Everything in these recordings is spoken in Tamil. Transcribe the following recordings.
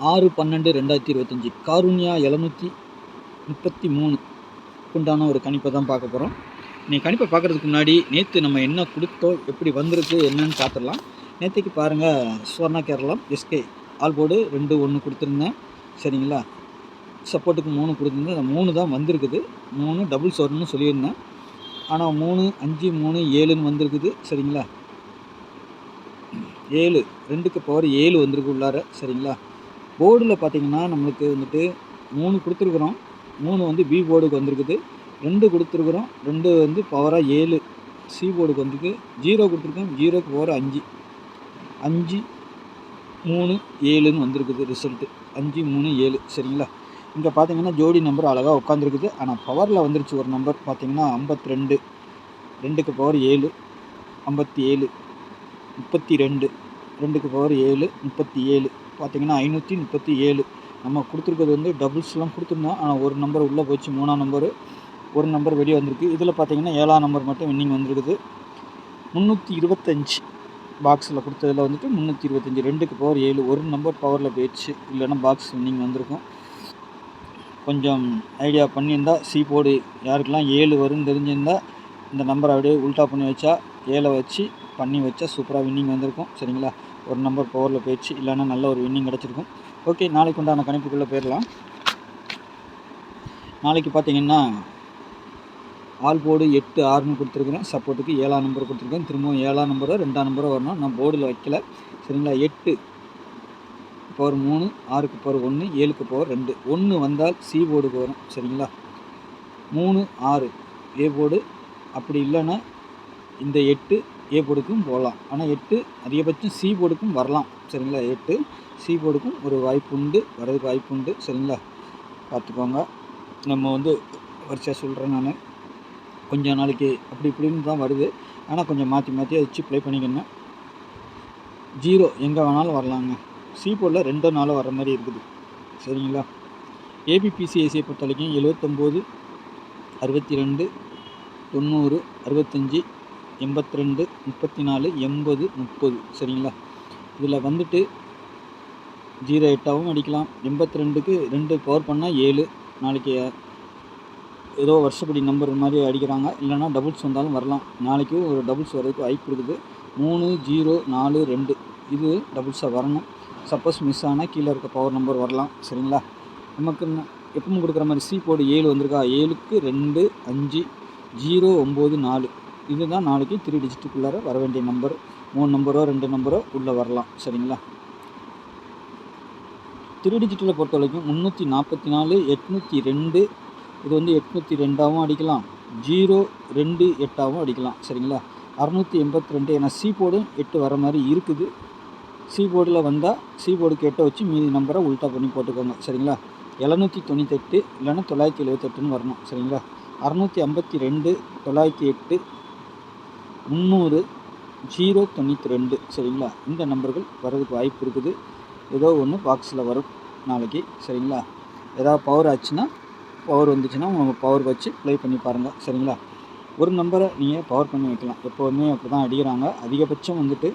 6/12/2025 காருண்யா 733 உண்டான ஒரு கணிப்பை தான் பார்க்க போகிறோம். நீ கணிப்பை பார்க்குறதுக்கு முன்னாடி நேற்று நம்ம என்ன கொடுத்தோம், எப்படி வந்திருக்கு என்னன்னு பார்த்துடலாம். நேற்றுக்கு பாருங்கள், Swarna Keralam SK all board 2-1 கொடுத்துருந்தேன். சரிங்களா, சப்போர்ட்டுக்கு 3 கொடுத்துருந்தேன். அந்த 3 தான் வந்திருக்குது. 3 டபுள்ஸ் வரணும்னு சொல்லியிருந்தேன். ஆனால் 3, 5, 3, 7ன்னு வந்திருக்குது. சரிங்களா, 7 2க்கு பவர் 7 வந்திருக்கு உள்ளார. சரிங்களா, போர்டில் பார்த்தீங்கன்னா நம்மளுக்கு வந்துட்டு 3 கொடுத்துருக்குறோம். 3 வந்து பி போர்டுக்கு வந்திருக்குது. 2 கொடுத்துருக்குறோம். 2 வந்து பவராக 7 சி போர்டுக்கு வந்துருக்கு. 0 கொடுத்துருக்கோம். 0க்கு பவர் 5, 5, 3, 7ன்னு வந்திருக்குது ரிசல்ட்டு. 5, 3, 7. சரிங்களா, இங்கே பார்த்தீங்கன்னா ஜோடி நம்பர் அழகாக உட்காந்துருக்குது. ஆனால் பவரில் வந்துருச்சு ஒரு நம்பர் பார்த்தீங்கன்னா 52, 2க்கு பவர் 7, 57, 32, 2க்கு பவர் 7, 37. பார்த்தீங்கன்னா 537. நம்ம கொடுத்துருக்கிறது வந்து டபுள்ஸ்லாம் கொடுத்துருந்தோம். ஆனால் ஒரு நம்பர் உள்ளே போச்சு, 3ஆம் நம்பரு. ஒரு நம்பர் வெளியே வந்திருக்கு. இதில் பார்த்தீங்கன்னா 7ஆம் நம்பர் மட்டும் வின்னிங் வந்துருக்குது. 325 பாக்ஸில் கொடுத்ததில் வந்துட்டு 325, 2க்கு பவர் 7. ஒரு நம்பர் பவரில் போயிடுச்சு, இல்லைன்னா பாக்ஸ் வின்னிங் வந்திருக்கும். கொஞ்சம் ஐடியா பண்ணியிருந்தால் சி போர்டு யாருக்கெல்லாம் 7 வரும்னு தெரிஞ்சிருந்தால் இந்த நம்பரை அப்படியே உல்ட்டா பண்ணி வச்சா 7 வச்சு பண்ணி வச்சா சூப்பராக வின்னிங் வந்திருக்கும். சரிங்களா, ஒரு நம்பர் பவரில் போயிடுச்சு, இல்லைன்னா நல்ல ஒரு வின்னிங் கிடச்சிருக்கும். ஓகே, நாளைக்கு உண்டான கணிப்புக்குள்ளே போயிடலாம். நாளைக்கு பார்த்தீங்கன்னா ஆல் போர்டு 8, 6ன்னு கொடுத்துருக்குறேன். சப்போர்ட்டுக்கு 7ஆம் நம்பர் கொடுத்துருக்கேன். திரும்பவும் 7ஆம் நம்பரோ 2ஆம் நம்பரோ வரணும். நான் போர்டில் வைக்கல. சரிங்களா, 8 பவர் 3, 6க்கு பவர் 1, 7க்கு பவர் 2. 1 வந்தால் சி போர்டுக்கு வரும். சரிங்களா, 3, 6 ஏ போர்டு. அப்படி இல்லைன்னா இந்த 8 ஏ போர்டுக்கும் போகலாம். ஆனால் 8 அதிகபட்சம் சி போர்டுக்கும் வரலாம். சரிங்களா, 8 சி போர்டுக்கும் ஒரு வாய்ப்பு உண்டு, வரதுக்கு வாய்ப்பு உண்டு. சரிங்களா, பார்த்துக்கோங்க. நம்ம வந்து வரிசையாக சொல்கிறேன். நான் கொஞ்சம் நாளைக்கு அப்படி இப்படின்னு தான் வருது. ஆனால் கொஞ்சம் மாற்றி மாற்றி வச்சு ப்ளே பண்ணிக்கணும். 0 எங்கே வேணாலும் வரலாங்க. சி போர்டில் 2 4 வர மாதிரி இருக்குது. சரிங்களா, ஏபிபிசிஐசியை பொறுத்த வரைக்கும் 79, 62, 90, 65, 82, 34, 80, 30. சரிங்களா, இதில் வந்துட்டு 08ஆகவும் அடிக்கலாம். 82க்கு 2 பவர் பண்ணால் 7. நாளைக்கு ஏதோ வருஷப்படி நம்பர் மாதிரி அடிக்கிறாங்க, இல்லைனா டபுள்ஸ் வந்தாலும் வரலாம். நாளைக்கு ஒரு டபுள்ஸ் வர்றதுக்கு வாய்ப்பு இருக்குது. 3, 0, 4, 2 இது டபுள்ஸாக வரணும். சப்போஸ் மிஸ் ஆனால் கீழே இருக்க பவர் நம்பர் வரலாம். சரிங்களா, நமக்கு எப்பவும் கொடுக்குற மாதிரி சி போர்டு 7 வந்திருக்கா. 7க்கு 2, 5, 0, 9, 4 இதுதான் நாளைக்கு 3 டிஜிட்டுக்குள்ளார வர வேண்டிய நம்பர். 3 நம்பரோ 2 நம்பரோ உள்ளே வரலாம். சரிங்களா, 3 டிஜிட்டில் பொறுத்த வரைக்கும் 344, 802. இது வந்து 802ஆகவும் அடிக்கலாம், 028ஆகவும் அடிக்கலாம். சரிங்களா, 682. ஏன்னா சி போர்டும் 8 வர மாதிரி இருக்குது. சி போர்டில் வந்தால் சி போர்டுக்கு 8 வச்சு மீதி நம்பரை உல்ட்டா பண்ணி போட்டுக்கோங்க. சரிங்களா, 798 இல்லைன்னா 978ன்னு வரணும். சரிங்களா, 652, 908, 300, 092. சரிங்களா, இந்த நம்பர்கள் வர்றதுக்கு வாய்ப்பு இருக்குது. ஏதோ ஒன்று பாக்ஸில் வரும் நாளைக்கு. சரிங்களா, ஏதாவது பவர் ஆச்சுன்னா, பவர் வந்துச்சுன்னா நம்ம பவர் வச்சு ப்ளே பண்ணி பாருங்கள். சரிங்களா, ஒரு நம்பரை நீங்கள் பவர் பண்ணி வைக்கலாம். எப்போதுமே அப்படி தான் அடிக்கிறாங்க. அதிகபட்சம் வந்துட்டு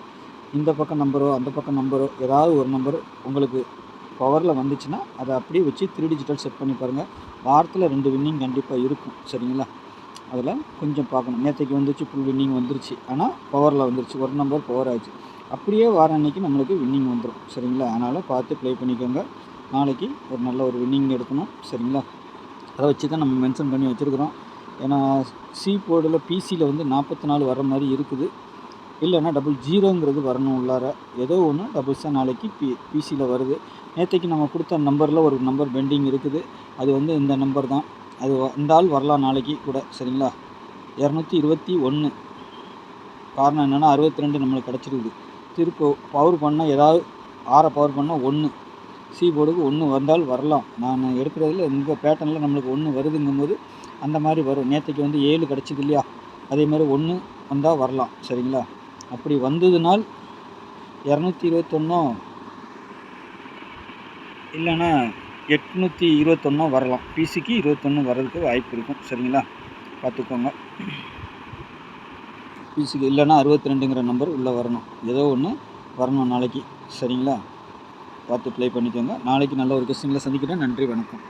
இந்த பக்கம் நம்பரோ அந்த பக்கம் நம்பரோ ஏதாவது ஒரு நம்பர் உங்களுக்கு பவரில் வந்துச்சுன்னா அதை அப்படியே வச்சு 3 டிஜிட்டல் செட் பண்ணி பாருங்கள். வாரத்தில் 2 வின்னிங் கண்டிப்பாக இருக்கும். சரிங்களா, அதில் கொஞ்சம் பார்க்கணும். நேற்றுக்கு வந்துச்சு, ஃபுல் வின்னிங் வந்துருச்சு. ஆனால் பவரில் வந்துருச்சு, ஒரு நம்பர் பவர் ஆச்சு. அப்படியே வார அன்றைக்கி நம்மளுக்கு வின்னிங் வந்துடும். சரிங்களா, அதனால் பார்த்து ப்ளே பண்ணிக்கோங்க. நாளைக்கு ஒரு நல்ல ஒரு வின்னிங் எடுக்கணும். சரிங்களா, அதை வச்சு தான் நம்ம மென்ஷன் பண்ணி வச்சுருக்குறோம். ஏன்னா சி போர்டில் பிசியில் வந்து 44 வர மாதிரி இருக்குது. இல்லைன்னா 00ங்கிறது வரணும் உள்ளார. ஏதோ ஒன்று டபுள்ஸாக நாளைக்கு பிசியில் வருது. நேற்றைக்கு நம்ம கொடுத்த நம்பரில் ஒரு நம்பர் பெண்டிங் இருக்குது. அது வந்து இந்த நம்பர் தான். அது இந்த ஆள் வரலாம் நாளைக்கு கூட. சரிங்களா, 221. காரணம் என்னென்னா 62 நம்மளுக்கு கிடச்சிருக்குது. திருப்பி பவர் பண்ணால் ஏதாவது 6 பவர் பண்ணால் 1 சி போர்டுக்கு 1 வந்தால் வரலாம். நான் எடுக்கிறதுல இந்த பேட்டர்னில் நம்மளுக்கு 1 வருதுங்கும்போது அந்த மாதிரி வரும். நேற்றைக்கு வந்து 7 கிடச்சிது இல்லையா, அதே மாதிரி 1 வந்தால் வரலாம். சரிங்களா, அப்படி வந்ததுனால் 221 இல்லைன்னா 821 வரலாம். பிசிக்கு 21 வர்றதுக்கு வாய்ப்பு இருக்கும். சரிங்களா, பார்த்துக்கோங்க. பிசிக்கு இல்லைன்னா 62ங்கிற நம்பர் உள்ளே வரணும். ஏதோ ஒன்று வரணும் நாளைக்கு. சரிங்களா, பார்த்து ப்ளே பண்ணிக்கோங்க. நாளைக்கு நல்ல ஒரு கொஸ்டினில் சந்திக்கிறேன். நன்றி, வணக்கம்.